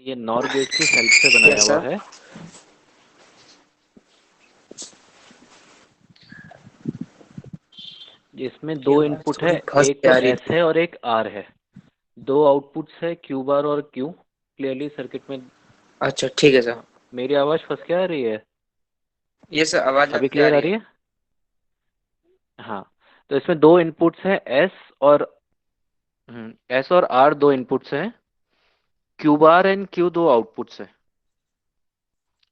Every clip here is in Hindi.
ये नॉर गेट की हेल्प से बनाया यस हुआ सर। है, जिसमें ये दो आवाज इनपुट है, थोड़ी बहुत एक तो प्यारी एस है और एक आर है। दो आउटपुट्स है, क्यू बार और क्यू, क्लियरली सर्किट में। अच्छा ठीक है सर। हाँ, मेरी आवाज़ फंस के आ रही है? ये सर आवाज अभी आपकी आ क्लियर आ रही रही है। है? हाँ, तो इसमें दो इनपुट्स है, और एस और आर दो इनपुट्स हैं, क्यू बार एंड क्यू दो आउटपुट्स है।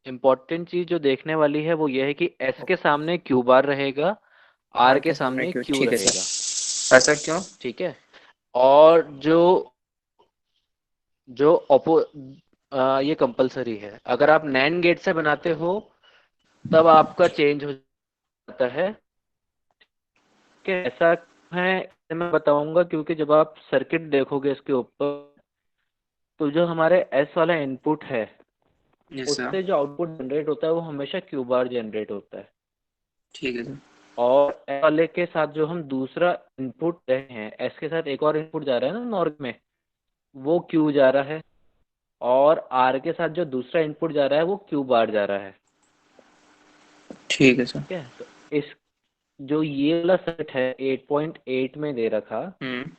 इंपॉर्टेंट चीज जो देखने वाली है वो ये है कि एस के सामने क्यू बार रहेगा, आर आर के के सामने सामने क्यों, क्यू ठीक है रहेगा। सर। ऐसा क्यों? ठीक है। और जो जो ओपो ये कंपलसरी है, अगर आप नैंड गेट से बनाते हो तब आपका चेंज हो जाता है कि ऐसा है, इसे मैं बताऊंगा, क्योंकि जब आप सर्किट देखोगे इसके ऊपर, तो जो हमारे एस वाला इनपुट है यस सर। उससे जो आउटपुट जनरेट होता है वो हमेशा क्यू बार जनरेट होता है। ठीक है सर। और एस वाले के साथ जो हम दूसरा इनपुट रहे हैं, एस के साथ एक और इनपुट जा रहा है ना नॉर्म में, वो क्यू जा रहा है। और आर के साथ जो दूसरा इनपुट जा रहा है वो क्यू बार जा रहा है। ठीक है सर। ठीक है, तो इस जो ये वाला सर्किट है 8.8 में दे रखा, हम्म।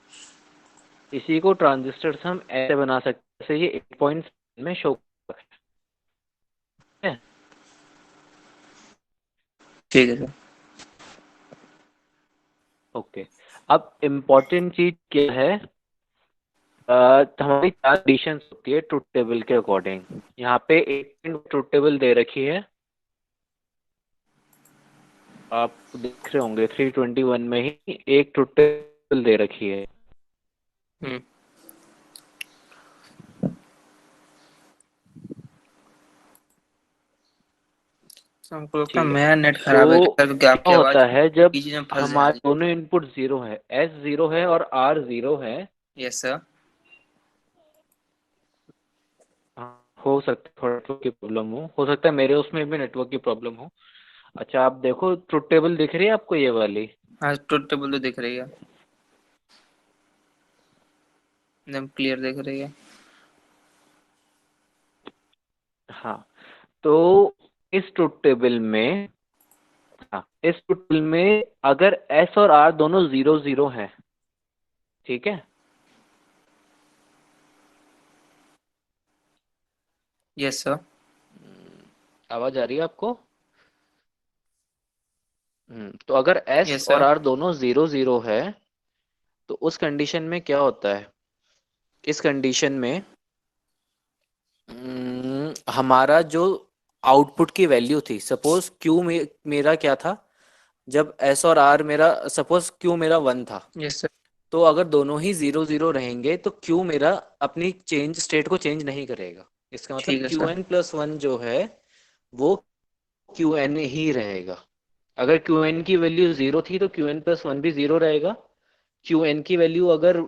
इसी को ट्रांजिस्टर से हम ऐसे बना सकते हैं जैसे ये 8.7 में शो है। ठीक है सर। ओके, अब इम्पोर्टेंट चीज क्या है, हमारी चार कंडीशंस होती है ट्रुथ टेबल के अकॉर्डिंग। यहाँ पे एक ट्रुथ टेबल दे रखी है, आप देख रहे होंगे 321 में ही एक ट्रुथ टेबल दे रखी है। हम्म। हमको लगता है ठीक है, मेरा नेट खराब है तो क्या सर, क्योंकि क्या आपकी आवाज होता है जब बीच में फंस जा हमारे रही दोनों इनपुट जीरो है, एस जीरो है और आर जीरो है। है। Yes sir. हाँ, हो सकता है थोड़ा नेटवर्क की प्रॉब्लम हो सकता है मेरे उसमें भी नेटवर्क की प्रॉब्लम हो। अच्छा, आप देखो ट्रुथ टेबल दिख रही है आपको ये वाली? हाँ ट्रुथ टेबल तो दिख रही है, एकदम क्लियर दिख रही है। हाँ, तो इस ट्रुथ टेबल में, हाँ, इस ट्रुथ टेबल में अगर एस और आर दोनों जीरो जीरो हैं, ठीक है, यस सर। आवाज आ रही है आपको? तो अगर एस यस और सर। आर दोनों जीरो जीरो है, तो उस कंडीशन में क्या होता है, इस कंडीशन में हमारा जो आउटपुट की वैल्यू थी, सपोज क्यू मेरा क्या था, जब एस और आर मेरा, सपोज क्यू मेरा वन था, यस सर। तो अगर दोनों ही जीरो जीरो रहेंगे तो क्यू मेरा अपनी चेंज स्टेट को चेंज नहीं करेगा। इसका मतलब ठीक है Q sir. N plus one जो है वो क्यू एन ही रहेगा। अगर क्यू एन की वैल्यू जीरो थी तो क्यू एन प्लस वन भी जीरो रहेगा। क्यू एन की वैल्यू अगर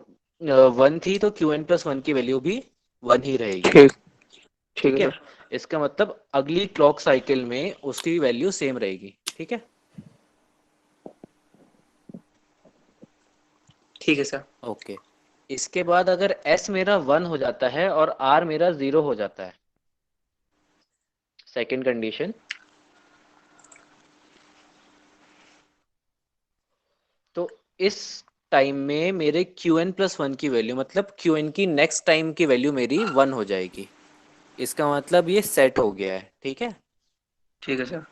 वन थी तो क्यू एन प्लस वन की वैल्यू भी वन ही रहेगी। ठीक। ठीक ठीक है है, सर। इसका मतलब अगली क्लॉक साइकिल में उसकी वैल्यू सेम रहेगी। ठीक है। ठीक है सर। ओके, इसके बाद अगर एस मेरा वन हो जाता है और आर मेरा जीरो हो जाता है, सेकेंड कंडीशन, तो इस टाइम में मेरे क्यू एन प्लस वन की वैल्यू, मतलब क्यू एन की नेक्स्ट टाइम की वैल्यू मेरी वन हो जाएगी। इसका मतलब ये सेट हो गया है। ठीक है, ठीक है सर।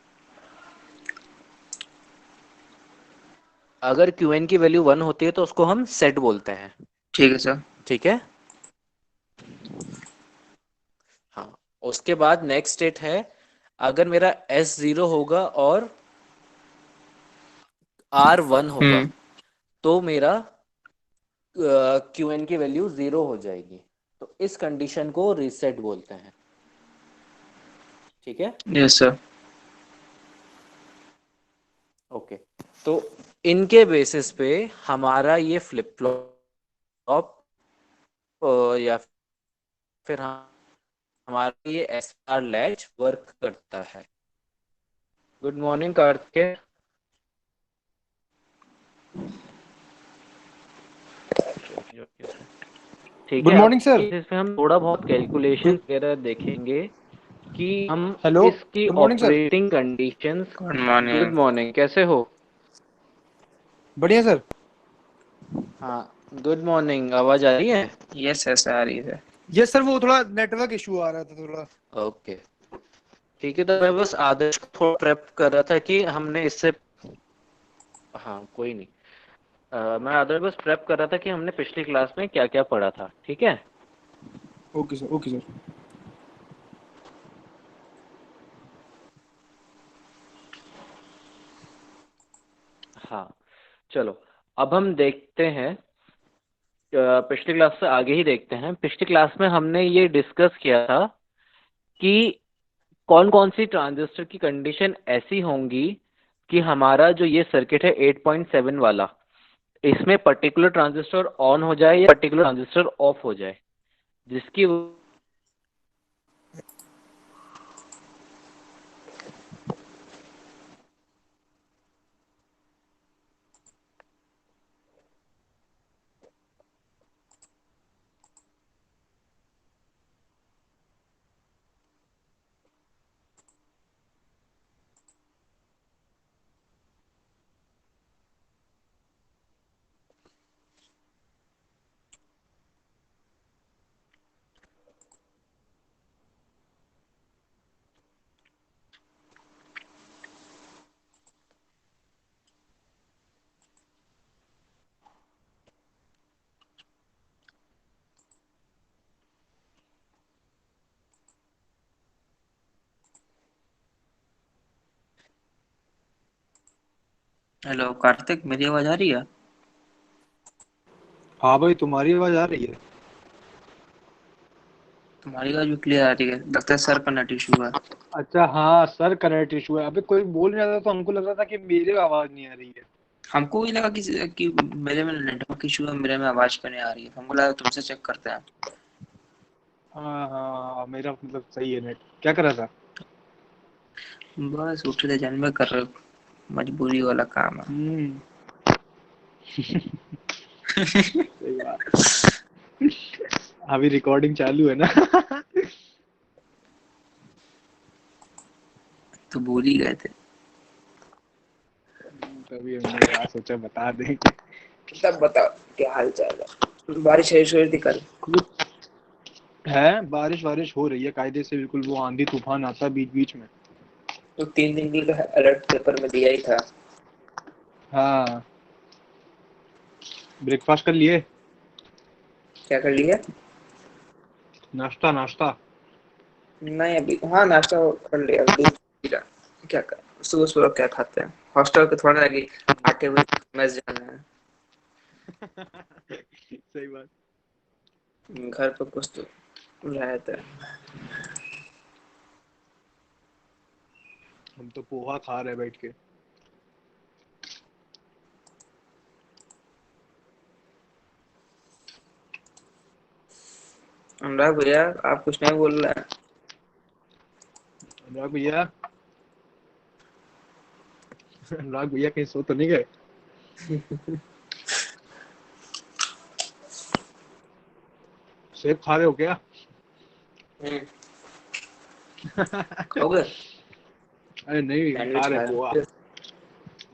अगर क्यू एन की वैल्यू वन होती है तो उसको हम सेट बोलते हैं। ठीक है सर। ठीक है। हाँ, उसके बाद नेक्स्ट स्टेट है, अगर मेरा एस जीरो होगा और आर वन होगा, हम्म। तो मेरा क्यू एन की वैल्यू जीरो हो जाएगी। तो इस कंडीशन को रीसेट बोलते हैं। ठीक है। Yes sir. ओके, तो इनके बेसिस पे हमारा ये फ्लिप फ्लॉप या फिर हमारा ये एस आर लैच वर्क करता है। Good morning Kartikeya. ठीक गुड है, अब मॉर्निंग सर। इसमें हम थोड़ा बहुत कैलकुलेशन वगैरह देखेंगे कि हम हेलो, इसकी good morning sir. Operating conditions. Good good morning. Morning, कैसे हो? बढ़िया सर। हाँ, गुड मॉर्निंग, आवाज आ रही है? यस यस आ रही है। यस सर, वो थोड़ा नेटवर्क इशू आ रहा था थोड़ा। ओके, ठीक है। तो मैं बस आदर्श को थोड़ा प्रेप कर रहा था कि हमने इससे, हाँ कोई नहीं। मैं आदर्श बस प्रेप कर रहा था कि हमने पिछली क्लास में क्या क्या पढ़ा था, ठीक है? Okay sir, okay sir. हाँ, चलो अब हम देखते हैं। पिछली क्लास से आगे ही देखते हैं। पिछली क्लास में हमने ये डिस्कस किया था कि कौन कौन सी ट्रांजिस्टर की कंडीशन ऐसी होंगी कि हमारा जो ये सर्किट है 8.7 वाला, इसमें पर्टिकुलर ट्रांजिस्टर ऑन हो जाए या पर्टिकुलर ट्रांजिस्टर ऑफ हो जाए, जिसकी हेलो कार्तिक, मेरी आवाज आ रही है? हाँ भाई, तुम्हारी आवाज आ रही है। तुम्हारी आवाज भी क्लियर आ रही है। लगता है सर का नेट इशू है। अच्छा, हाँ सर, कनेक्ट इशू है। अबे कोई बोल नहीं रहा था तो हमको लग रहा था कि मेरी आवाज नहीं आ रही है। हमको भी लगा कि मेरे में नेटवर्क इशू है, मेरे में आवाज क्यों नहीं आ रही है। हमको लगा तुमसे चेक करते हैं। हाँ हाँ, मेरा मतलब सही है नेट। क्या कर रहा था? बस उठे थे, जन्म कर रहे हो। मजबूरी वाला काम है। हम्म। सही बात। अभी रिकॉर्डिंग चालू है ना? तो भूल ही गए थे। तभी हमने कहा सोचा बता दें। तब बताओ, क्या हाल चाल है? बारिश है हुई थी कल? कुछ है, बारिश वारिश हो रही है कायदे से, बिल्कुल। वो आंधी तूफान आता बीच बीच में। तो 3 दिन की अलर्ट पेपर में दिया ही था। हाँ। ब्रेकफास्ट कर लिए? क्या कर लिया? नाश्ता नाश्ता। नहीं अभी, हाँ नाश्ता कर लिया, अभी दूध पी रहा। क्या कर, सुबह सुबह क्या खाते हैं हॉस्टल के? थोड़ा लगी 8 बजे मैच जाना है। सही बात। घर पे कुछ तो रहता है। हम तो पोहा खा रहे हैं बैठ के। अनुराग भैया, आप कुछ नहीं बोल रहे हैं। अनुराग भैया, अनुराग भैया कहीं सो तो नहीं गए? सेब खा रहे हो क्या? खाओगे? अरे नहीं, खा सैंडविच रहे खा पोहा। रहे हैं।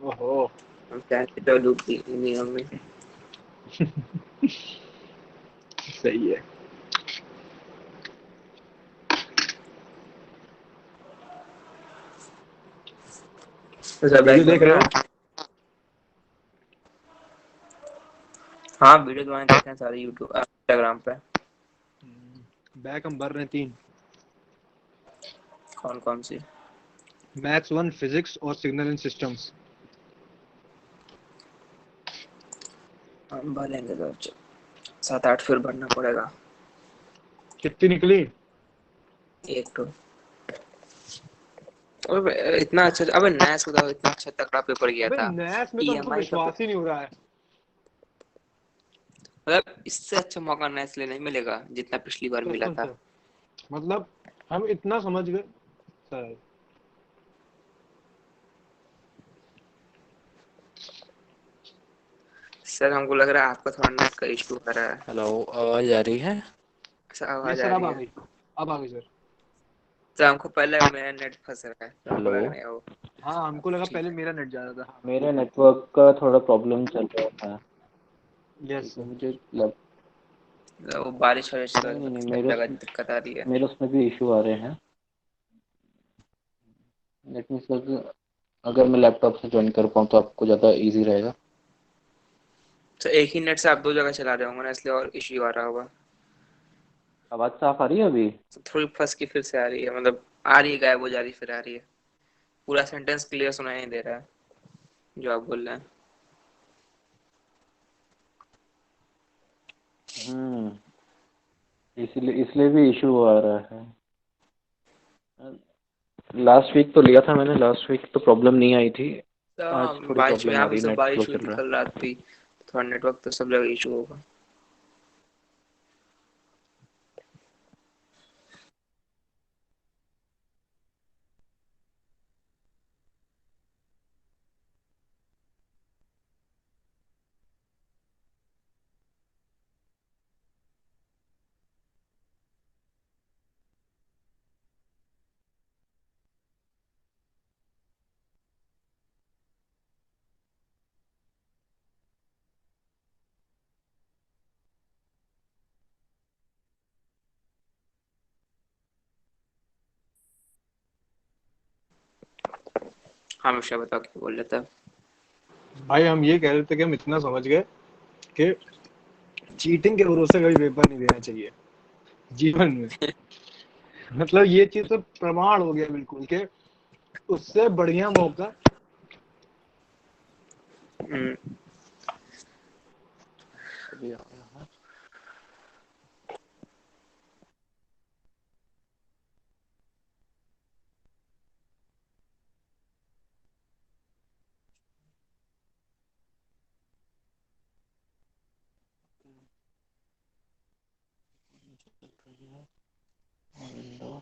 ओहो। हम सैंडविच और दूध पी नहीं हमने। सही है। तो सब वीडियो बैग देख बन रहे रहा हो? है। हाँ वीडियो तो मैंने देखे हैं सारे यूट्यूब इंस्टाग्राम पे। बैग हम भर रहे हैं 3। कौन कौन सी? मैथ्स 1, फिजिक्स और सिग्नल एंड सिस्टम्स। हम भरेंगे तो 7-8 फिर भरना पड़ेगा। कितनी निकली? एक तो अबे इतना अच्छा, अबे नया सुधा इतना अच्छा तगड़ा पेपर गया अबे था। मैथ्स में तो हमको ईएमआई का विश्वास ही नहीं हो रहा है। मतलब इससे अच्छा मौका नया नहीं मिलेगा जितना पिछली बार मिला कसम था। से। मतलब हम इतना समझ गए सर। सर हमको लग रहा है आपका थोड़ा नेट का इशू आ रहा है। हेलो, आवाज आ रही है? सर ये आवाज आ सर अब रही आ है। गई। अब आ गई सर। तो हमको पहले मेरा नेट फंस रहा है, तो हमको हेलो। लगा नहीं वो। हाँ हमको लगा ठीक पहले मेरा नेट जा रहा था। हाँ मेरे नेटवर्क का थोड़ा प्रॉब्लम चल रहा था, यस क्योंकि सर। मुझे लग है वो बारिश वारिश का नहीं, सब जगह दिक्कत आ रही है। मेरे उसमें भी इशू आ रहे हैं। लेट मी सर, अगर मैं लैपटॉप से ज्वाइन कर पाऊँ तो आपको ज़्यादा इजी रहेगा। तो एक ही नेट से आप दो जगह चला रहे होंगे ना, इसलिए और इशू आ रहा होगा। आवाज़ साफ आ रही है अभी? तो थोड़ी फंस के फिर से आ रही है, मतलब आ रही है, गायब हो जा रही है, फिर आ रही है। पूरा सेंटेंस क्लियर सुनाई नहीं दे रहा है जो आप बोल रहे हैं। हम्म, इसलिए इसलिए भी इशू आ रहा है। लास्ट वीक तो लिया था मैंने, लास्ट वीक तो प्रॉब्लम नहीं आई थी। तो आज हाँ, थोड़ी बारिश में प्रॉब्लम आ यहाँ भी रही है, सब नेट स्लो बारिश हुई चल थी रहा है। कल रात भी, थोड़ा नेटवर्क तो सब जगह इशू होगा। हाँ मिश्रा बताओ क्या बोल रहे थे। भाई हम ये कह रहे थे कि हम इतना समझ गए कि चीटिंग के भरोसे कभी पेपर नहीं देना चाहिए जीवन में। मतलब ये चीज तो प्रमाण हो गया बिल्कुल कि उससे बढ़िया मौका। हम्म, अभी आ गया है। विंडो।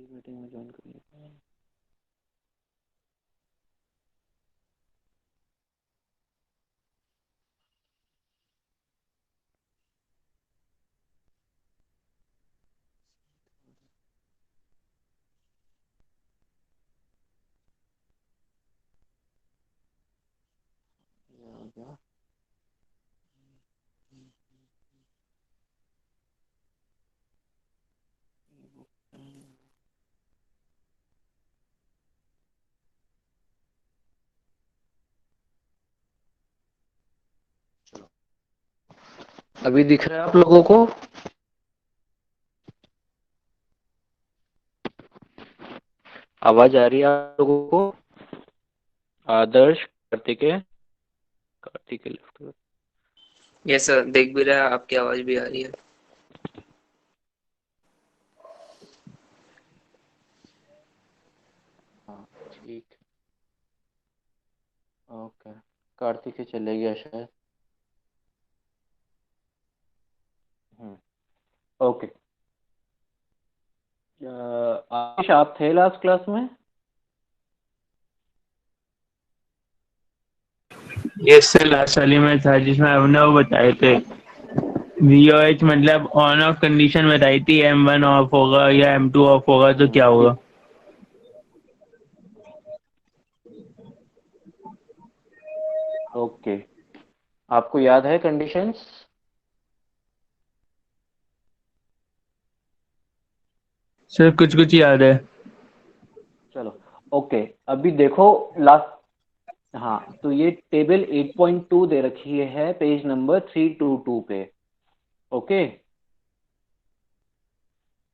मीटिंग में ज्वाइन कर लेते हैं। ये आ गया। चलो, अभी दिख रहा है आप लोगों को? आवाज आ रही है आप लोगों को? आदर्श, कार्तिकेय। कार्तिकेय लेफ्ट। ये सर देख भी रहा है, आपकी आवाज भी आ रही है। हाँ, ठीक। ओके, कार्तिकेय चले गया शायद। ओके। आशीष, आप थे लास्ट क्लास में? ये सर लास्ट वाली में था जिसमें हमने वो बताए थे। VOH मतलब ऑन ऑफ कंडीशन बताई थी, M1 ऑफ होगा या M2 ऑफ होगा तो क्या होगा। ओके, आपको याद है कंडीशंस? सर कुछ कुछ याद है। चलो, ओके। अभी देखो, लास्ट, हाँ, तो ये टेबल 8.2 दे रखी है पेज नंबर 322 पे। ओके,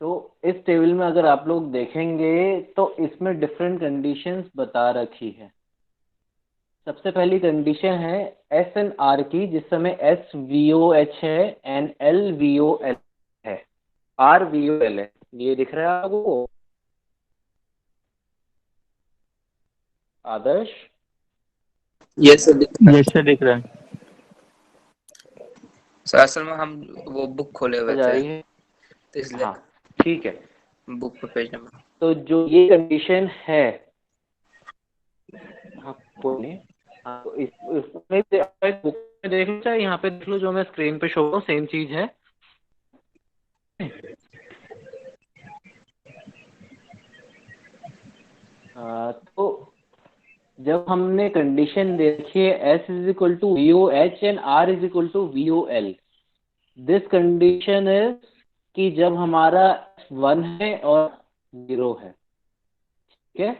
तो इस टेबल में अगर आप लोग देखेंगे तो इसमें डिफरेंट कंडीशंस बता रखी है। सबसे पहली कंडीशन है एस एन आर की, जिस समय एस वी ओ एच है and L V O L है, आर वी ओ एल है। ये दिख रहा है आपको? आदर्श ये सर दिख रहा है। जैसे दिख रहा है। सर असल में हम वो बुक खोले हुए जा थे रही है? तो इसलिए हाँ ठीक है। बुक पे पेज नंबर। तो जो ये कंडीशन है, हाँ बोलिए। हाँ तो इसमें बुक में देख लो चाहे यहाँ पे देख लो, जो मैं स्क्रीन पे शो करूँ सेम चीज है। तो जब हमने कंडीशन देखी है S is equal to V O H and R is equal to V O L, this condition is कि जब हमारा 1 है और 0 है, ठीक है।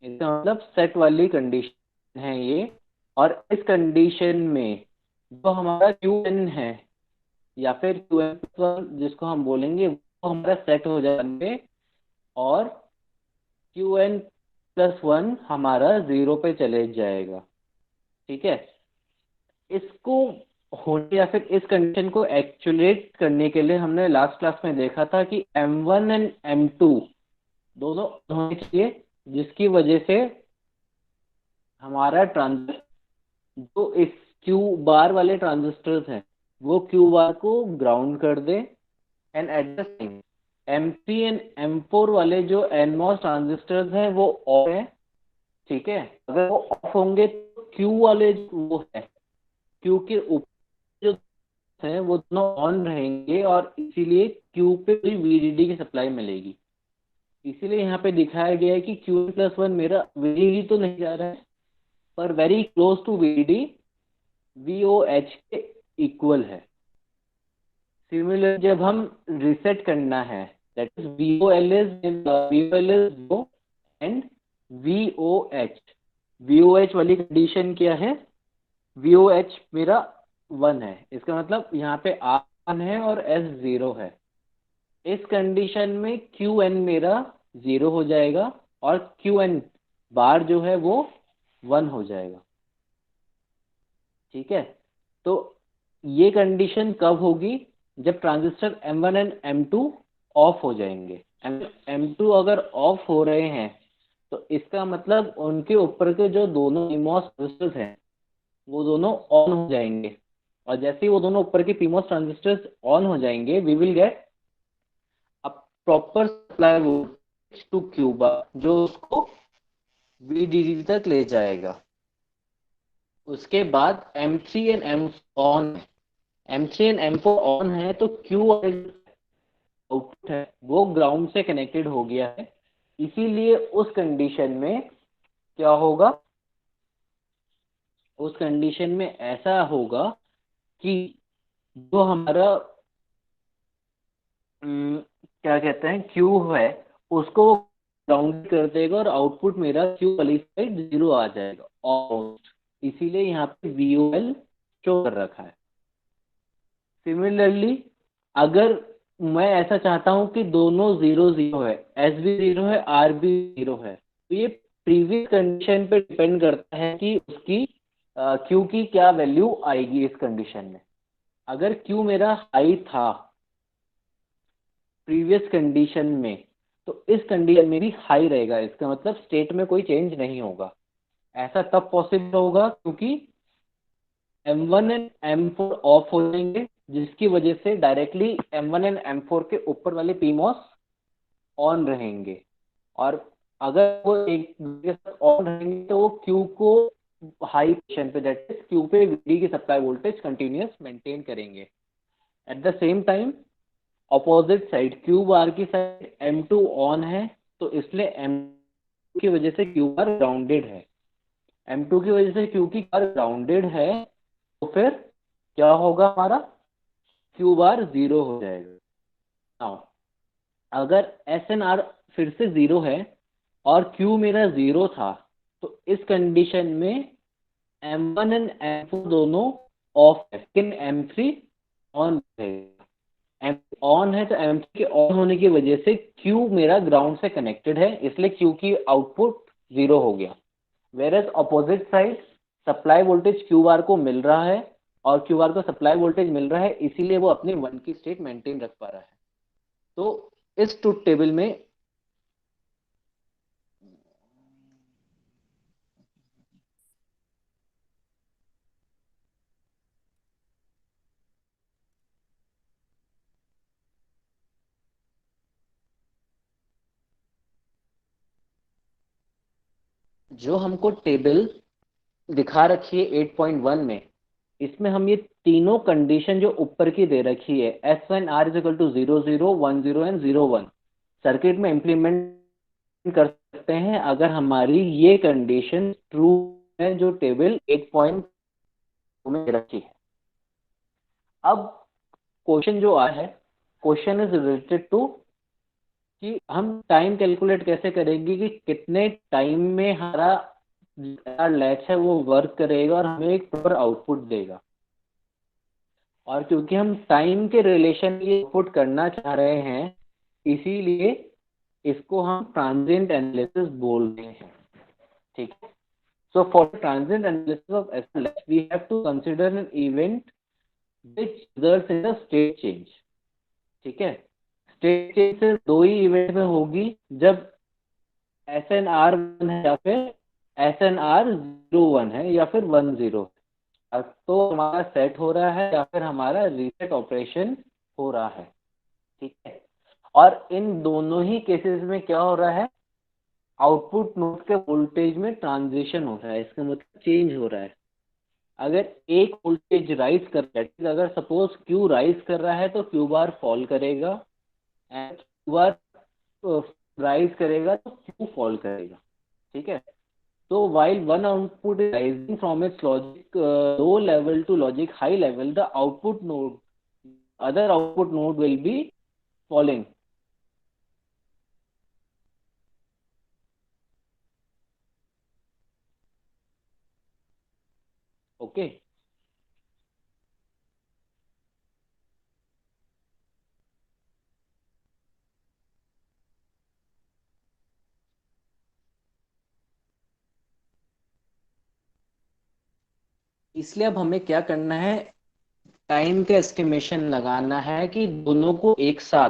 इसका मतलब सेट वाली कंडीशन है ये। और इस कंडीशन में जो हमारा क्यू एन है या फिर क्यू एन जिसको हम बोलेंगे वो हमारा सेट हो जाएंगे, और क्यू एन प्लस 1 हमारा 0 पे चले जाएगा, ठीक है। इसको होने या फिर इस कंडीशन को एक्चुएट करने के लिए हमने लास्ट क्लास में देखा था कि M1 एंड M2 दोनों होने चाहिए, जिसकी वजह से हमारा ट्रांजिस्टर जो इस क्यू बार वाले ट्रांजिस्टर्स हैं वो क्यू बार को ग्राउंड कर दे। And at the same M3 and M4 वाले जो एनमॉस ट्रांजिस्टर्स हैं वो ऑफ है, ठीक है। अगर वो ऑफ होंगे तो क्यू वाले जो वो है क्यू के ऊपर जो है वो दोनों ऑन रहेंगे, और इसीलिए क्यू पे भी वीडीडी की सप्लाई मिलेगी। इसीलिए यहाँ पे दिखाया गया है कि क्यू प्लस 1 मेरा वीडीडी तो नहीं जा रहा है पर very close to VDD V O H के इक्वल है। सिमिलर जब हम रिसेट करना है, that is V O L is low and V O H वाली कंडीशन क्या है, वी ओ एच मेरा 1 है, इसका मतलब यहाँ पे आर 1 है और एस 0 है। इस कंडीशन में क्यू एन मेरा 0 हो जाएगा और क्यू एन बार जो है वो 1 हो जाएगा, ठीक है। तो ये कंडीशन कब होगी, जब transistor M1 and M2 of हो जाएंगे। M2 अगर ऑफ हो रहे हैं तो इसका मतलब उनके ऊपर के जो दोनों CMOS ट्रांजिस्टर्स हैं वो दोनों ऑन हो जाएंगे, और जैसे ही वो दोनों ऊपर के PMOS ट्रांजिस्टर्स ऑन हो जाएंगे we will get a proper supply voltage to Q bar जो उसको VDD तक ले जाएगा। उसके बाद M3 and M on, M3 and M4 on है तो क्यू आउटपुट है वो ग्राउंड से कनेक्टेड हो गया है। इसीलिए उस कंडीशन में क्या होगा, उस कंडीशन में ऐसा होगा कि जो हमारा क्या कहते हैं क्यू है उसको ग्राउंड कर देगा और आउटपुट मेरा क्यू वाली साइड 0 आ जाएगा, और इसीलिए यहाँ पे VOL शो कर रखा है। सिमिलरली अगर मैं ऐसा चाहता हूं कि दोनों 0 0 है, एस भी 0 है आर भी 0 है, तो ये प्रीवियस कंडीशन पे डिपेंड करता है कि उसकी क्यू की क्या वैल्यू आएगी इस कंडीशन में। अगर क्यू मेरा हाई था प्रीवियस कंडीशन में तो इस कंडीशन में भी हाई रहेगा, इसका मतलब स्टेट में कोई चेंज नहीं होगा। ऐसा तब पॉसिबल होगा क्योंकि M1 एंड M4 ऑफ हो जाएंगे, जिसकी वजह से डायरेक्टली M1 एंड M4 के ऊपर वाले PMOS ऑन रहेंगे, और अगर वो एक दूसरे के साथ ऑन रहेंगे तो वो क्यू को हाई पोजीशन पे दैट इज क्यू पे VD की सप्लाई वोल्टेज कंटिन्यूस मेंटेन करेंगे। Eight the same time opposite side Q bar की साइड M2 ऑन है तो इसलिए M2 की वजह से क्यू बार ग्राउंडेड है। M2 की वजह से क्यू की बार ग्राउंडेड है तो फिर क्या होगा, हमारा क्यू बार 0 हो जाएगा। नाउ अगर एस एन आर फिर से 0 है और क्यू मेरा 0 था तो इस कंडीशन में M1 एंड M4 दोनों ऑफ है लेकिन M3 ऑन रहेगा। M ऑन है तो M3 के ऑन होने की वजह से Q मेरा ग्राउंड से कनेक्टेड है, इसलिए Q की आउटपुट 0 हो गया। Whereas opposite side supply voltage Q बार को मिल रहा है और Q बार को सप्लाई वोल्टेज मिल रहा है, इसीलिए वो अपनी 1 की स्टेट मेंटेन रख पा रहा है। तो इस ट्रुथ टेबल में जो हमको टेबल दिखा रखी है 8.1 में, इसमें हम ये तीनों कंडीशन जो ऊपर की दे रखी है S1R is equal to 0 0 1 0 and 0 1 circuit में इम्प्लीमेंट कर सकते हैं अगर हमारी ये कंडीशन ट्रू है जो टेबल 8.2 में रखी है। अब क्वेश्चन जो आया है, क्वेश्चन इज रिलेटेड टू कि हम टाइम कैलकुलेट कैसे करेंगे कि कितने टाइम में हमारा लैच है वो वर्क करेगा और हमें एक प्रॉपर आउटपुट देगा। और क्योंकि हम टाइम के रिलेशन ये आउटपुट करना चाह रहे हैं, इसीलिए इसको हम ट्रांजिएंट एनालिसिस बोल रहे हैं। ठीक है, so for transient analysis of SLH we have to consider an event which results in a state change। ठीक है, स्टेट चेंज से दो ही इवेंट में होगी, जब SNR 1 है या फिर SNR 01 है या फिर 10 है, तो हमारा सेट हो रहा है या फिर हमारा रीसेट ऑपरेशन हो रहा है। ठीक है, और इन दोनों ही केसेस में क्या हो रहा है, आउटपुट नोड के वोल्टेज में ट्रांजिशन हो रहा है, इसका मतलब चेंज हो रहा है। अगर एक वोल्टेज राइज कर रहा है, अगर सपोज Q राइज कर रहा है तो Q बार फॉल करेगा, एंड Q बार राइज करेगा तो Q फॉल करेगा। ठीक है, तो while one output is rising from its logic low level to logic high level, the other output node will be falling। Okay, इसलिए अब हमें क्या करना है, टाइम का एस्टिमेशन लगाना है कि दोनों को एक साथ,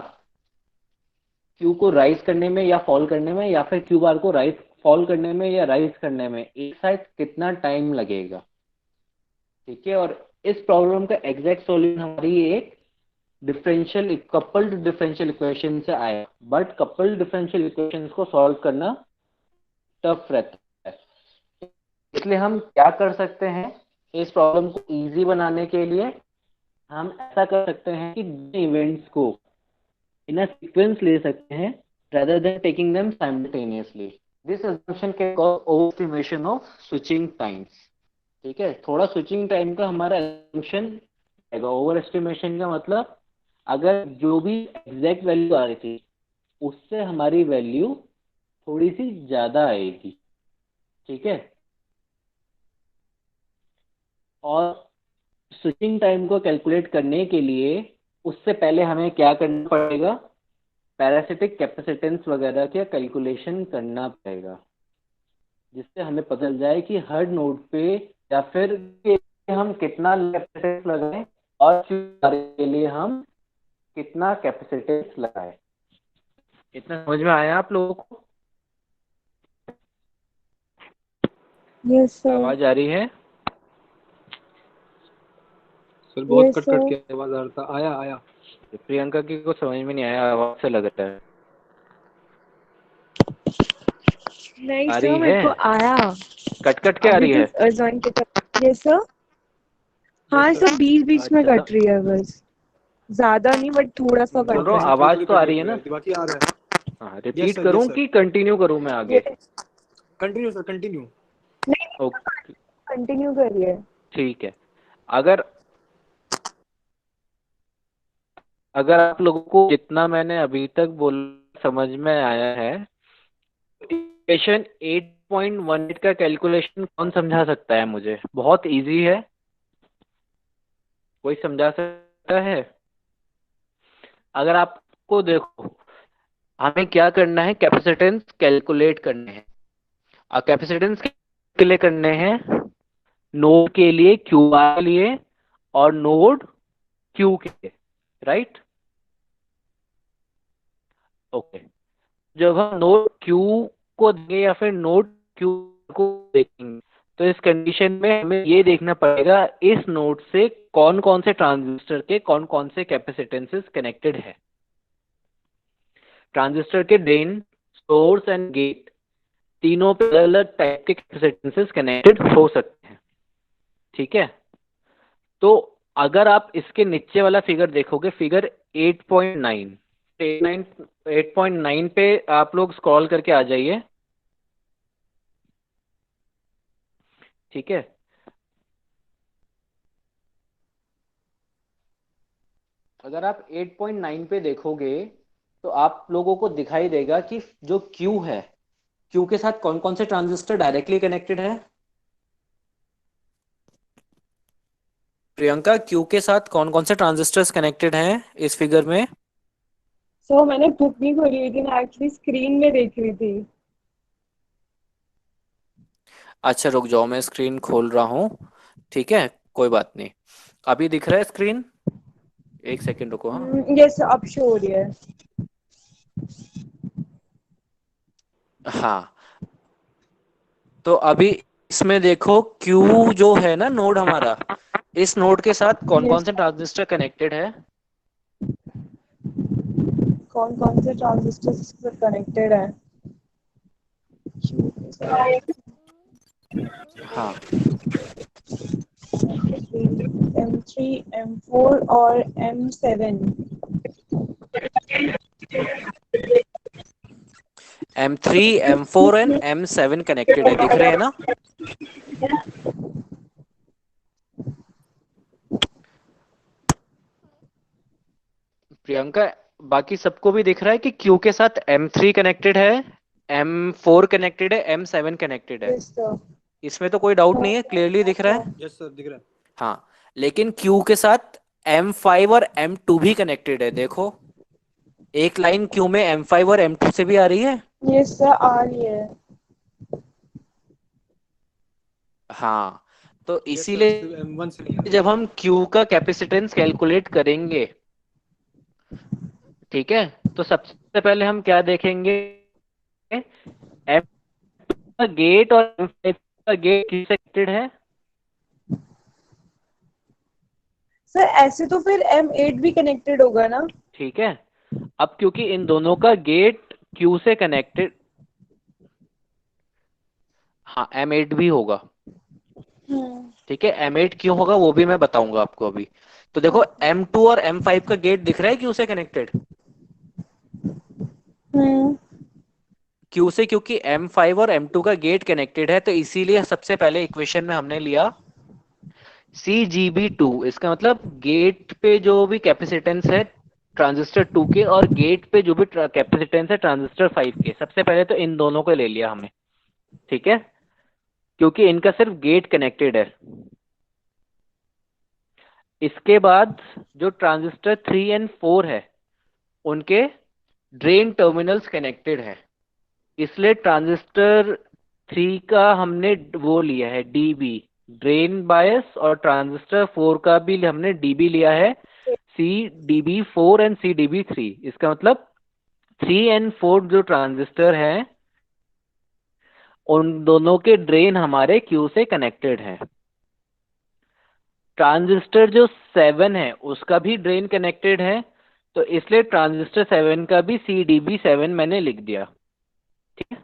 Q को राइज करने में या फॉल करने में, या फिर Q बार को राइज फॉल करने में या राइज करने में एक साथ कितना टाइम लगेगा। ठीक है, और इस प्रॉब्लम का एग्जैक्ट सॉल्यूशन हमारी एक कपल्ड डिफरेंशियल इक्वेशन से आया, बट कपल्ड डिफरेंशियल इक्वेशन को सॉल्व करना टफ रहता है। इसलिए हम क्या कर सकते हैं, इस प्रॉब्लम को इजी बनाने के लिए हम ऐसा कर सकते हैं कि इवेंट्स को इन अ सीक्वेंस ले सकते हैं rather than taking them simultaneously। This assumption can cause overestimation of switching times। ठीक है, थोड़ा स्विचिंग टाइम का हमारा assumption आएगा। ओवर एस्टिमेशन का मतलब अगर जो भी एग्जैक्ट वैल्यू आ रही थी उससे हमारी वैल्यू थोड़ी सी ज्यादा आएगी। ठीक है, और स्विचिंग टाइम को कैलकुलेट करने के लिए उससे पहले हमें क्या करना पड़ेगा, पैरासिटिक कैपेसिटेंस वगैरह का कैलकुलेशन करना पड़ेगा, जिससे हमें पता चल जाए कि हर नोड पे या फिर हम कितना कैपेसिटेंस लगाएं और के लिए हम कितना कैपेसिटेंस लगाएं। इतना समझ में आया आप लोगों को? Yes sir. आवाज आ रही है? सर बहुत Yes, कट कट sir. के आवाज आ रहा था। आया आया। प्रियंका की को समझ में नहीं आया, आवाज से लग रहा है। नहीं आ सर, रही मेरे है? को आया कट कट के आ अभी रही है? तो ज्वाइन के तक। Yes sir. हाँ सर। सर, बीच बीच में अच्छा, कट रही है, बस ज्यादा नहीं बट थोड़ा सा बोल कट रहा हूँ रहा आवाज तो आ रही है ना? बाकी आ रहा है। हाँ, यस रिपीट सर, करूँ यस सर। कि कंटिन्यू करूँ मैं है। आगे? Continue sir, continue. नहीं, ओके, कंटिन्यू करिए। ठीक है। अगर अगर आप लोगों को जितना मैंने अभी तक बोला समझ में आया है, इक्वेशन 8.18 का कैलकुलेशन कौन समझा सकता है मुझे? बहुत इजी है, कोई समझा सकता है? अगर आपको देखो, हमें क्या करना है, कैपेसिटेंस कैलकुलेट करने हैं। और कैपेसिटेंस के लिए करने हैं नोड के लिए, क्यू के लिए और नोड क्यू के लिए, राइट? ओके, जब हम नोड क्यू को देंगे या फिर नोड क्यू को देखेंगे, तो इस कंडीशन में हमें ये देखना पड़ेगा इस नोड से कौन कौन से ट्रांजिस्टर के कौन कौन से कैपेसिटेंसेस कनेक्टेड है। ट्रांजिस्टर के ड्रेन, सोर्स एंड गेट तीनों पे अलग अलग टाइप के कैपेसिटेंसेस कनेक्टेड हो सकते हैं। ठीक है, तो अगर आप इसके नीचे वाला फिगर देखोगे, फिगर 8.9, 8.9 पे आप लोग स्क्रॉल करके आ जाइए। ठीक है, अगर आप 8.9 पे देखोगे तो आप लोगों को दिखाई देगा कि जो Q है, Q के साथ कौन कौन से ट्रांजिस्टर डायरेक्टली कनेक्टेड है। प्रियंका, Q के साथ कौन कौन से ट्रांजिस्टर्स कनेक्टेड हैं इस फिगर में? सो मैंने बुक नहीं खोली हुई थी, मैं एक्चुअली स्क्रीन में देख रही थी। अच्छा रुक जाओ, मैं स्क्रीन खोल रहा हूँ। ठीक है, कोई बात नहीं। अभी दिख रहा है स्क्रीन? एक सेकंड रुको। हाँ यस, अब शो हो रही है। हाँ, तो अभी इसमें देखो Q जो है ना नोड हमारा, इस नोड के साथ कौन कौन यस, से ट्रांजिस्टर कनेक्टेड है? कौन कौन से ट्रांजिस्टर कनेक्टेड है? हाँ, M3, M4 और M7। M3, M4 and M7 connected है, दिख रहे हैं ना? प्रियंका, बाकी सबको भी दिख रहा है कि Q के साथ M3 कनेक्टेड है, M4 कनेक्टेड है, M7 कनेक्टेड है। Yes sir. इसमें तो कोई डाउट नहीं है, क्लियरली दिख रहा है। यस सर, दिख रहा है। हाँ, लेकिन Q के साथ M5 और M2 भी कनेक्टेड है। देखो, एक लाइन Q में M5 और M2 से भी आ रही है। यस सर, आ रही है। हाँ, तो यस सर, इसीलिए सिर्फ M1 से नहीं आ रही जब है। हम Q का कैपेसिटेंस कैलकुलेट करेंगे, ठीक है, तो सबसे पहले हम क्या देखेंगे? M का गेट और M5 का गेट किससे कनेक्टेड है? सर ऐसे तो फिर M8 भी कनेक्टेड होगा ना? ठीक है, अब क्योंकि इन दोनों का गेट Q से कनेक्टेड, हाँ M8 भी होगा। हम्म। ठीक है, M8 क्यों होगा वो भी मैं बताऊंगा आपको अभी। तो देखो, M2 और M5 का गेट दिख रहा है Q से कनेक्टेड। हम्म। Q से, क्योंकि M5 और M2 का गेट कनेक्टेड है, तो इसीलिए सबसे पहले इक्वेशन में हमने लिया CGB2। इसका मतलब गेट पे जो भी कैपेसिटेंस है ट्रांजिस्टर 2 के, और गेट पे जो भी कैपेसिटेंस है ट्रांजिस्टर 5 के, सबसे पहले तो इन दोनों को ले लिया हमने। ठीक है, क्योंकि इनका सिर्फ गेट कनेक्टेड है। इसके बाद जो ट्रांजिस्टर 3 एंड 4 है, उनके ड्रेन टर्मिनल्स कनेक्टेड है, इसलिए ट्रांजिस्टर 3 का हमने वो लिया है डीबी, ड्रेन बायस, और ट्रांजिस्टर 4 का भी हमने डीबी लिया है, CDB4 एंड CDB3। इसका मतलब 3 एंड 4 जो ट्रांजिस्टर हैं, उन दोनों के ड्रेन हमारे Q से कनेक्टेड है। ट्रांजिस्टर जो 7 है उसका भी ड्रेन कनेक्टेड है, तो इसलिए ट्रांजिस्टर 7 का भी CDB7 मैंने लिख दिया। ठीक है,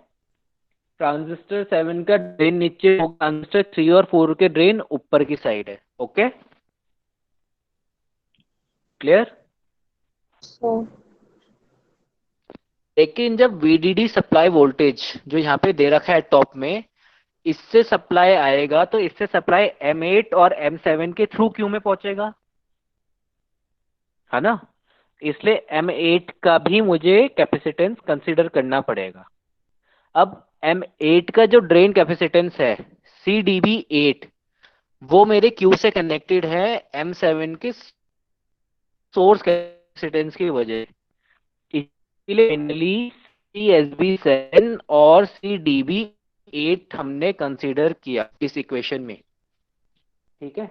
ट्रांजिस्टर 7 का ड्रेन नीचे होगा, ट्रांजिस्टर 3 और 4 के ड्रेन ऊपर की साइड है। Okay, clear? सो लेकिन जब VDD सप्लाई वोल्टेज जो यहाँ पे दे रखा है टॉप में, इससे सप्लाई आएगा, तो इससे सप्लाई M8 और M7 के थ्रू क्यू में पहुंचेगा, है ना? इसलिए M8 का भी मुझे कैपेसिटेंस कंसीडर करना पड़ेगा। अब M8 का जो ड्रेन कैपेसिटेंस है CDB8, वो मेरे क्यू से कनेक्टेड है M7 के सोर्स कैपेसिटेंस की वजह से। इसलिए फाइनली CSB7 और CDB8 हमने कंसीडर किया इस इक्वेशन में। ठीक है,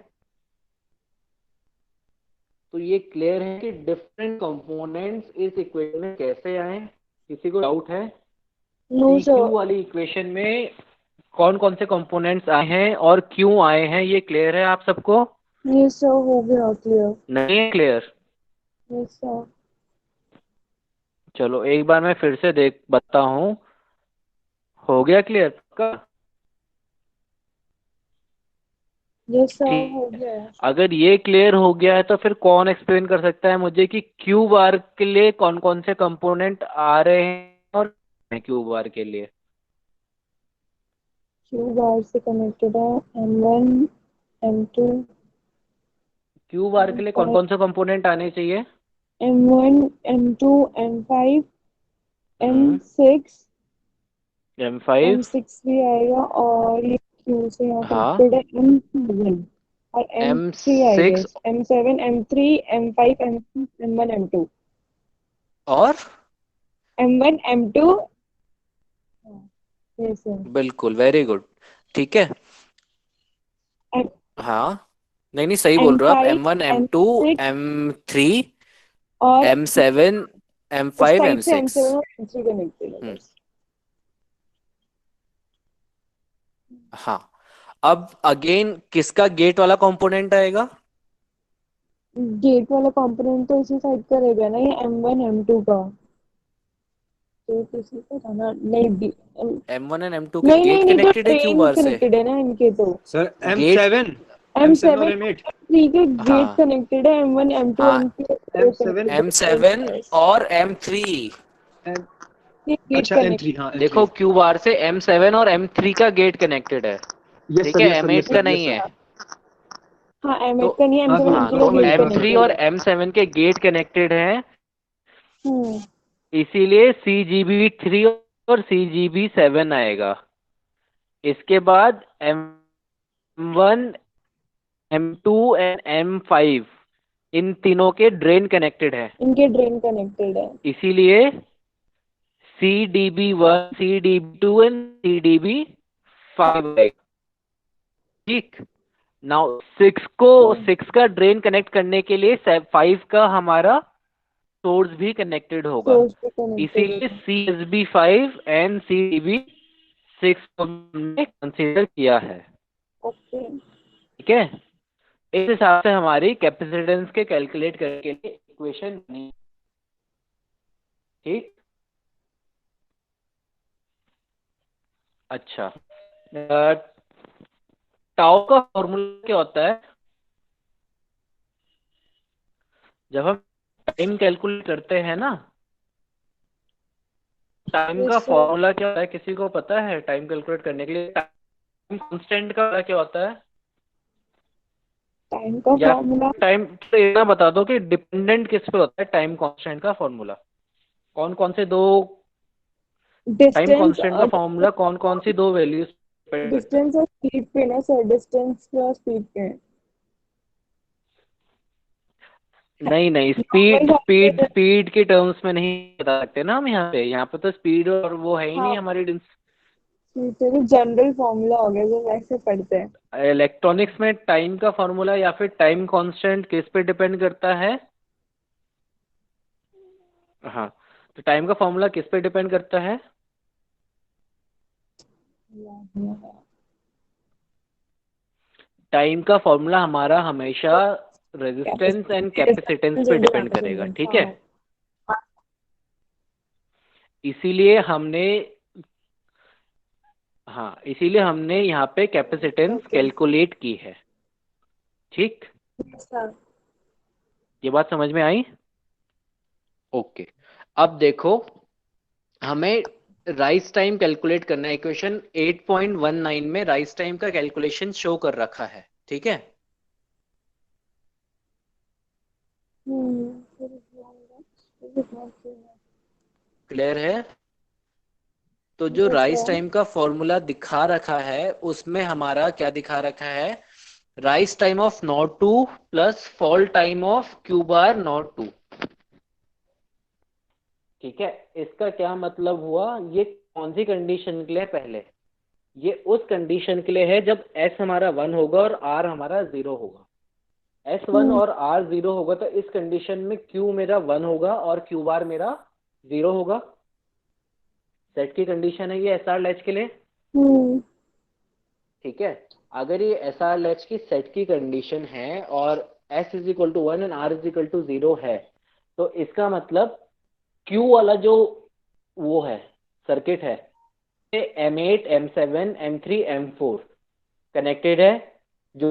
तो ये क्लियर है कि डिफरेंट कंपोनेंट्स इस इक्वेशन में कैसे आए? किसी को डाउट है? No CQ sir. वाली इक्वेशन में कौन कौन से कंपोनेंट्स आए हैं और क्यों आए हैं, ये क्लियर है आप सबको? ये सर हो गया क्लियर। नहीं है क्लियर? Yes sir. चलो एक बार मैं फिर से देख बताता हूँ। हो गया क्लियर पक्का? यस सर, ठीक हो है। गया है। अगर ये क्लियर हो गया है तो फिर कौन एक्सप्लेन कर सकता है मुझे कि क्यू बार के लिए कौन कौन से कंपोनेंट आ रहे हैं और क्यू बार के लिए? क्यू बार से कनेक्टेड है M1 M2 क्यू बार के लिए कौन M5 कौन से कंपोनेंट आने चाहिए? M1 M2 M5 हम्म। M6 M5। M6 भी आएगा, और ये क्यू से यहाँ हाँ। कनेक्टेड है M7 और M3 आई M6 guess, M7 M3 M5 M6 M1 M2 और M1 M2। Yes sir. बिल्कुल, वेरी गुड। ठीक है। हाँ, नहीं नहीं, सही बोल रहे हो आप। M5 M1 M2 M6 M3 और M7 उस M5 टाइप से M6। M7 और M3 कनेक्टेड है हम्म। बस। हाँ। अब अगेन किसका गेट वाला कंपोनेंट आएगा? गेट वाला कंपोनेंट तो इसी साइड का रहेगा ना, ये M1 M2 का। तो किसी का था ना, नहीं M1 एंड M2 के नहीं नहीं गेट नहीं, तो कनेक्टेड है क्यू ड्रेन बार से। कनेक्टेड है ना इनके तो। Sir gate. M7 M7 और M7 M8 M3 के गेट हाँ कनेक्टेड है, M1 M2 हाँ। M3 M7 कनेक्टेड M7 है। और M3। M, ये गेट अच्छा कनेक्ट। M3, हाँ देखो M3। क्यू बार से M7 और M3 का गेट कनेक्टेड है। यस ठीक सर, है, यस सर, यस M8 का सर, यस नहीं सर। है। हाँ, तो M8 का नहीं है, हाँ M7 तो हाँ, M3 का तो दोनों gate gate M3 connected connected और है। है। M7 के गेट कनेक्टेड हैं। हम्म। इसीलिए CGB3 और CGB7 आएगा। इसके बाद M1 M2 एंड M5 इन तीनों के ड्रेन कनेक्टेड है। इनके ड्रेन कनेक्टेड है। इसीलिए CDB1 CDB2 एंड CDB5 आएगा। ठीक। नाउ सिक्स का ड्रेन कनेक्ट करने के लिए 5 का हमारा सोर्स भी कनेक्टेड होगा। सोर्स पे कनेक्टेड इसीलिए है। CSB5 एंड CDB6 को हमने कंसीडर किया है। ओके। ठीक है। इस हिसाब से हमारी कैपेसिटेंस के कैलकुलेट करने के लिए इक्वेशन बनी। ठीक। अच्छा, टाउ का फॉर्मूला क्या होता है? जब हम टाइम कैलकुलेट करते हैं ना, टाइम का यस सर। फॉर्मूला क्या होता है? किसी को पता है टाइम कैलकुलेट करने के लिए टाइम कांस्टेंट का क्या होता है? टाइम का या फॉर्मूला टाइम तो इतना बता दो कि डिपेंडेंट किस पे होता है टाइम कांस्टेंट का फॉर्मूला? कौन कौन से दो टाइम डिस्टेंस कांस्टेंट का फॉर्मूला कौन कौन सी दो वैल्यूज डिपेंड करता है? डिस्टेंस और स्पीड पे ना सर, डिस्टेंस और स्पीड पे। नहीं नहीं, स्पीड नॉर्मल स्पीड स्पीड के टर्म्स में नहीं बता सकते ना हम यहाँ पे तो स्पीड और वो है ही हाँ, नहीं हमारी। जनरल फॉर्मूला हो गया जो वैसे पढ़ते हैं। इलेक्ट्रॉनिक्स में टाइम का फॉर्मूला या फिर टाइम कांस्टेंट किस पे डिपेंड करता है? हाँ, तो टाइम का फॉर्मूला किस पे डिपेंड करता है? टाइम का फॉर्मूला हमारा हमेशा रेजिस्टेंस एंड कैपेसिटेंस पे डिपेंड करेगा। ठीक है। इसीलिए हमने हाँ, इसीलिए हमने यहाँ पे कैपेसिटेंस ओके। कैलकुलेट की है। ठीक। ये बात समझ में आई? ओके। अब देखो, हमें राइज टाइम कैलकुलेट करना है। इक्वेशन 8.19 में राइज टाइम का कैलकुलेशन शो कर रखा है। ठीक है। क्लियर है? तो जो राइज टाइम का फॉर्मूला दिखा रखा है उसमें हमारा क्या दिखा रखा है? Rise time of not two plus fall time of Q bar not two. ठीक है। इसका क्या मतलब हुआ? ये कौन सी कंडीशन के लिए? पहले ये उस कंडीशन के लिए है जब s हमारा 1 होगा और r हमारा 0 होगा। S1 और R 0 होगा तो इस कंडीशन में Q मेरा 1 होगा और Q बार मेरा 0 होगा। सेट की कंडीशन है ये SR लैच के लिए। ठीक है। अगर ये SR लैच की सेट की कंडीशन है और S is equal to 1 and R is equal to 0 है, तो इसका मतलब Q वाला जो वो है सर्किट है, M8 M7 M3 M4 connected है, जो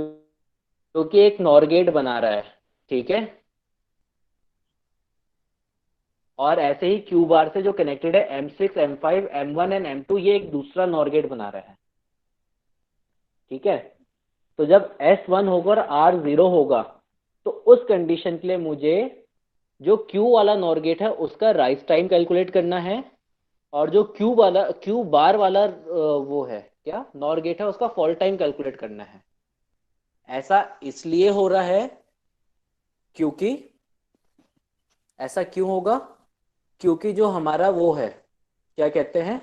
जो कि एक नॉर गेट बना रहा है, ठीक है। और ऐसे ही क्यू बार से जो कनेक्टेड है M6 M5 M1 and M2, ये एक दूसरा नॉर गेट बना रहा है, ठीक है। तो जब S1 होगा और R0 होगा, तो उस कंडीशन के लिए मुझे जो क्यू वाला नॉर गेट है उसका राइज टाइम कैलकुलेट करना है, और जो क्यू बार वाला वो है क्या नॉर गेट है, उसका फॉल टाइम कैलकुलेट करना है। ऐसा इसलिए हो रहा है क्योंकि ऐसा क्यों होगा, क्योंकि जो हमारा वो है क्या कहते हैं,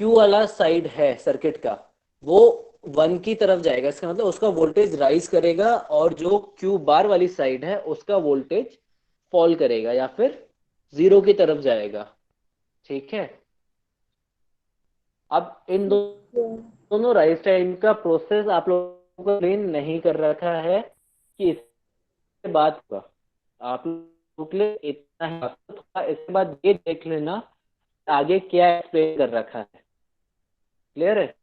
क्यू वाला साइड है सर्किट का, वो 1 की तरफ जाएगा, इसका मतलब उसका वोल्टेज राइज करेगा, और जो क्यू बार वाली साइड है उसका वोल्टेज फॉल करेगा या फिर 0 की तरफ जाएगा, ठीक है। अब इन दोनों राइज टाइम का प्रोसेस आप लोगों को एक्सप्लेन नहीं कर रखा है कि इसके बाद होगा, आप लोगों के लिए इतना ही थोड़ा, इसके बाद ये देख लेना आगे क्या एक्सप्लेन कर रखा है। क्लियर है?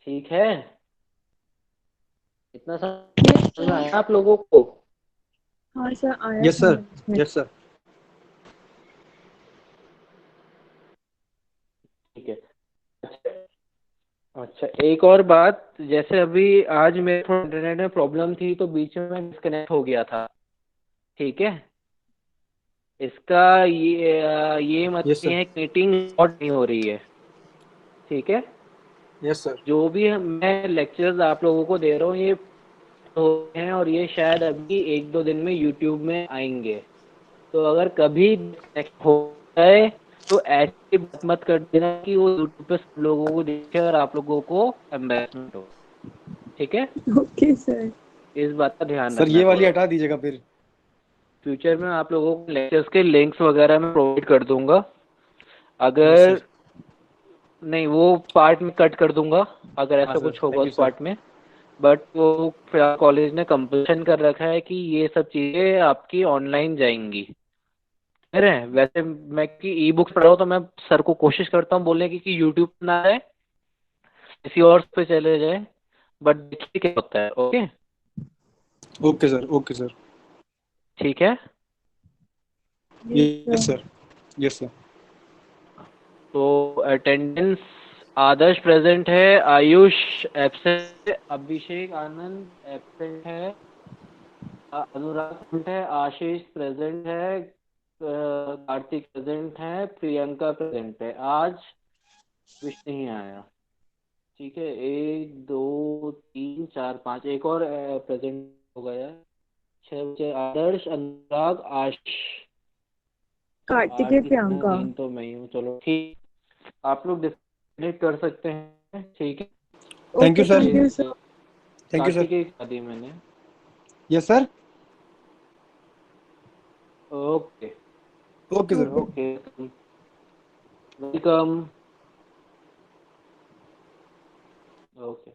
ठीक है, इतना समझ में आया आप लोगों को? हाँ सर, आया यस सर, समझ में। Yes sir. ठीक है। अच्छा, एक और बात, जैसे अभी आज मेरे थोड़ा इंटरनेट में प्रॉब्लम थी तो बीच में मैं डिस्कनेक्ट हो गया था, ठीक है। इसका ये मतलब यस सर, ये है कि मीटिंग रिकॉर्ड नहीं हो रही है, ठीक है। Yes sir. जो भी मैं लेक्चर्स आप लोगों को दे रहा हूँ ये हो हैं, और ये शायद अभी 1-2 दिन में यूट्यूब में आएंगे। तो अगर कभी डिस्कनेक्ट हो जाए तो ऐसी बात मत कर देना कि वो यूट्यूब पे सब लोगों को देखे और आप लोगों को एम्बेरसमेंट हो, ठीक है। Okay sir. इस बात का ध्यान सर रखना ये वाली थोड़ा। हटा दीजिएगा फिर। फ्यूचर में आप लोगों को लेक्चर्स के लिंक्स वगैरह मैं प्रोवाइड कर दूंगा। यस अगर सर। नहीं, वो पार्ट में कट कर दूंगा अगर हाँ ऐसा सर, कुछ होगा थैंक यू उस सर। पार्ट में। बट वो फिलहाल कॉलेज ने कंपल्शन कर रखा है कि ये सब चीज़ें आपकी ऑनलाइन जाएंगी। कह रहे हैं वैसे मैं कि ई बुक्स पढ़ रहा हूँ तो मैं सर को कोशिश करता हूँ बोलने की कि यूट्यूब ना आए, किसी और पे चले जाए, बट देखिए क्या होता है। Okay, okay sir, okay sir. ठीक है। Yes sir, yes sir. तो अटेंडेंस, आदर्श प्रेजेंट है, आयुष एब्सेंट है, अभिषेक आनंद एब्सेंट है, अनुराग प्रेजेंट है, आशीष प्रेजेंट है, कार्तिक प्रेजेंट है, प्रियंका प्रेजेंट है। आज विश नहीं आया, ठीक है। 1 2 3 4 5 एक और प्रेजेंट हो गया। 6 बचे, आदर्श, अनुराग, आशीष, कार्तिकेय 8 किसमें है? प्रियंका। 3 तो मैं ही हूँ, चलो ठीक। आप लोग डिस्कनेक्ट कर सकते हैं, ठीक है। Thank you okay, sir, thank you sir. Thank you sir. Kartikeya का दी मैंने। Yes sir. Okay, okay sir. Okay, welcome. Okay.